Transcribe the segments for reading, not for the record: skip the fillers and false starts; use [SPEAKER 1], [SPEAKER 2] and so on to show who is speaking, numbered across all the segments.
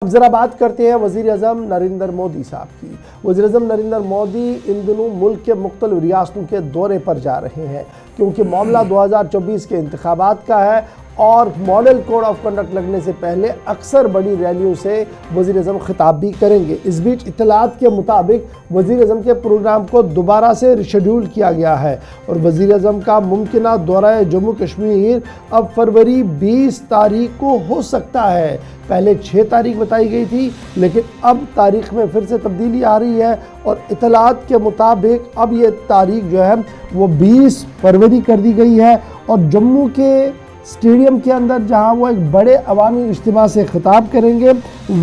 [SPEAKER 1] अब ज़रा बात करते हैं वज़ीर-ए-आज़म नरेंद्र मोदी साहब की। वज़ीर-ए-आज़म नरेंद्र मोदी इन दिनों मुल्क के मुख्तलिफ रियासतों के दौरे पर जा रहे हैं क्योंकि मामला 2024 के इंतखाबात का है और मॉडल कोड ऑफ कंडक्ट लगने से पहले अक्सर बड़ी रैलियों से वज़ीर-ए-आज़म खिताब भी करेंगे। इस बीच इत्तलात के मुताबिक वज़ीर-ए-आज़म के प्रोग्राम को दोबारा से रिशेड्यूल किया गया है और वज़ीर-ए-आज़म का मुमकिना दौरा जम्मू कश्मीर अब फरवरी 20 तारीख को हो सकता है। पहले 6 तारीख बताई गई थी लेकिन अब तारीख में फिर से तब्दीली आ रही है और इत्तलात के मुताबिक अब ये तारीख जो है वो 20 फरवरी कर दी गई है और जम्मू के स्टेडियम के अंदर जहां वो एक बड़े अवामी इज्तिमा से खिताब करेंगे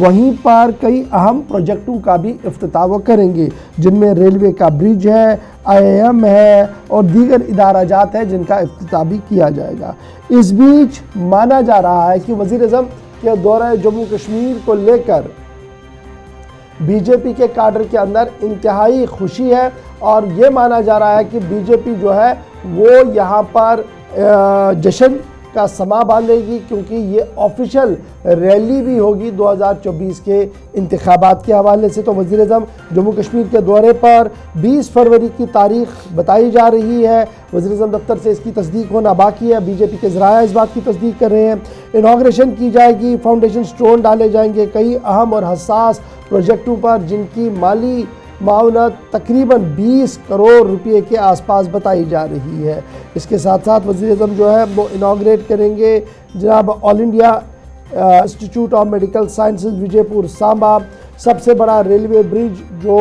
[SPEAKER 1] वहीं पर कई अहम प्रोजेक्टों का भी इफ्तिताह वो करेंगे जिनमें रेलवे का ब्रिज है, IIM है और दीगर इदाराजात है जिनका इफ्तिताह भी किया जाएगा। इस बीच माना जा रहा है कि वज़ीर-ए-आज़म के दौरा जम्मू कश्मीर को लेकर बीजेपी के काडर के अंदर इंतहाई खुशी है और ये माना जा रहा है कि बीजेपी जो है वो यहाँ पर जश्न का समा बांधेगी क्योंकि ये ऑफिशियल रैली भी होगी 2024 के इंतखाबात के हवाले से। तो वज़ीर-ए-आज़म जम्मू कश्मीर के दौरे पर 20 फरवरी की तारीख बताई जा रही है। वज़ीर-ए-आज़म दफ्तर से इसकी तस्दीक होना बाकी है। बीजेपी के ज़राया इस बात की तस्दीक कर रहे हैं। इनाग्रेशन की जाएगी, फाउंडेशन स्टोन डाले जाएंगे कई अहम और हसास प्रोजेक्टों पर जिनकी माली मावनत तकरीबन 20 करोड़ रुपए के आसपास बताई जा रही है। इसके साथ साथ वज़ीर-ए-आज़म जो है वो इनाग्रेट करेंगे जनाब all India institute of medical sciences Vijaypur Samba, सबसे बड़ा रेलवे ब्रिज जो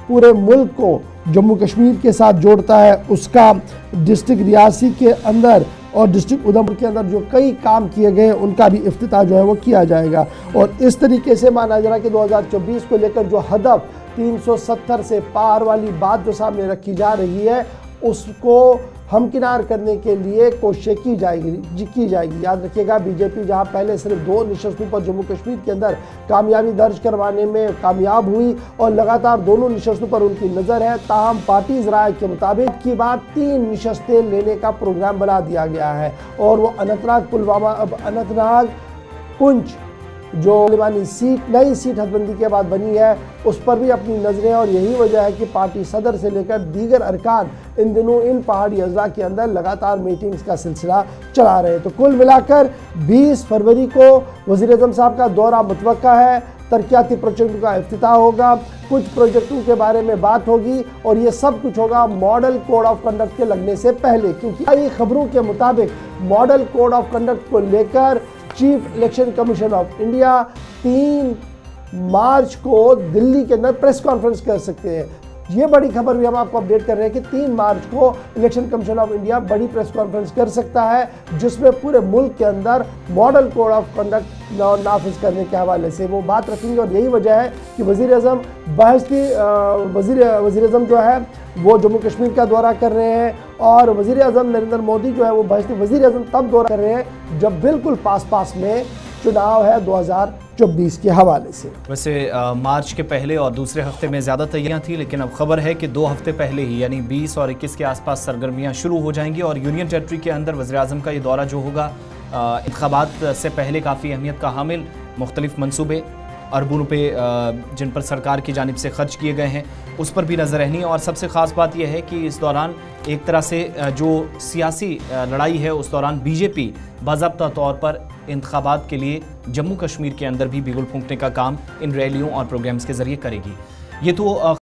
[SPEAKER 1] पूरे मुल्क को जम्मू कश्मीर के साथ जोड़ता है उसका डिस्ट्रिक्ट रियासी के अंदर और डिस्ट्रिक्ट उधमपुर के अंदर जो कई काम किए गए उनका भी इफ्तिताह जो है वो किया जाएगा। और इस तरीके से माना जा रहा है कि 2024 को लेकर जो हदफ 370 से पार वाली बात जो सामने रखी जा रही है उसको हमकिनार करने के लिए कोशिशें की जाएगी। याद रखिएगा बीजेपी जहां पहले सिर्फ 2 नशस्तों पर जम्मू कश्मीर के अंदर कामयाबी दर्ज करवाने में कामयाब हुई और लगातार दोनों नशस्तों पर उनकी नज़र है, ताहम पार्टी ज़राए के मुताबिक की बात 3 नशस्तें लेने का प्रोग्राम बना दिया गया है और वो अनंतनाग, पुलवामा, अब अनंतनाग, पुंछ जो नई सीट हदबंदी के बाद बनी है उस पर भी अपनी नज़रें और यही वजह है कि पार्टी सदर से लेकर दीगर अरकान इन दिनों इन पहाड़ी अज़ला के अंदर लगातार मीटिंग्स का सिलसिला चला रहे हैं। तो कुल मिलाकर 20 फरवरी को वज़ीर-ए-आज़म साहब का दौरा मुतवक्का है। तरक्याती प्रोजेक्टों का इफ्तिताह होगा, कुछ प्रोजेक्टों के बारे में बात होगी और ये सब कुछ होगा मॉडल कोड ऑफ कंडक्ट के लगने से पहले क्योंकि कई खबरों के मुताबिक मॉडल कोड ऑफ कंडक्ट को लेकर chief election commission of India 3 मार्च को दिल्ली के अंदर प्रेस कॉन्फ्रेंस कर सकते हैं। ये बड़ी खबर भी हम आपको अपडेट कर रहे हैं कि 3 मार्च को इलेक्शन कमीशन ऑफ इंडिया बड़ी प्रेस कॉन्फ्रेंस कर सकता है जिसमें पूरे मुल्क के अंदर मॉडल कोड ऑफ कंडक्ट नाफिज करने के हवाले से वो बात रखेंगे और यही वजह है कि वज़ीर-ए-आज़म वज़ीर-ए-आज़म जो है वो जम्मू कश्मीर का दौरा कर रहे हैं और वज़ीर-ए-आज़म नरेंद्र मोदी जो है वो वज़ीर-ए-आज़म तब दौरा कर रहे हैं जब बिल्कुल पास में चुनाव है 2024 के हवाले से।
[SPEAKER 2] वैसे मार्च के पहले और दूसरे हफ्ते में ज़्यादा तैयारियां थी लेकिन अब खबर है कि 2 हफ्ते पहले ही यानी 20 और 21 के आसपास सरगर्मियां शुरू हो जाएंगी और यूनियन टेरिटरी के अंदर वज़ीर-ए-आज़म का ये दौरा जो होगा इंतखाबात से पहले काफ़ी अहमियत का हामिल, मुख्तलिफ मनसूबे अरबों रुपये जिन पर सरकार की जानिब से खर्च किए गए हैं उस पर भी नज़र रहनी और सबसे ख़ास बात यह है कि इस दौरान एक तरह से जो सियासी लड़ाई है उस दौरान बीजेपी बाज़ाब्ता तौर पर इंतखाबात के लिए जम्मू कश्मीर के अंदर भी बिगुल फूंकने का काम इन रैलियों और प्रोग्राम्स के ज़रिए करेगी। ये तो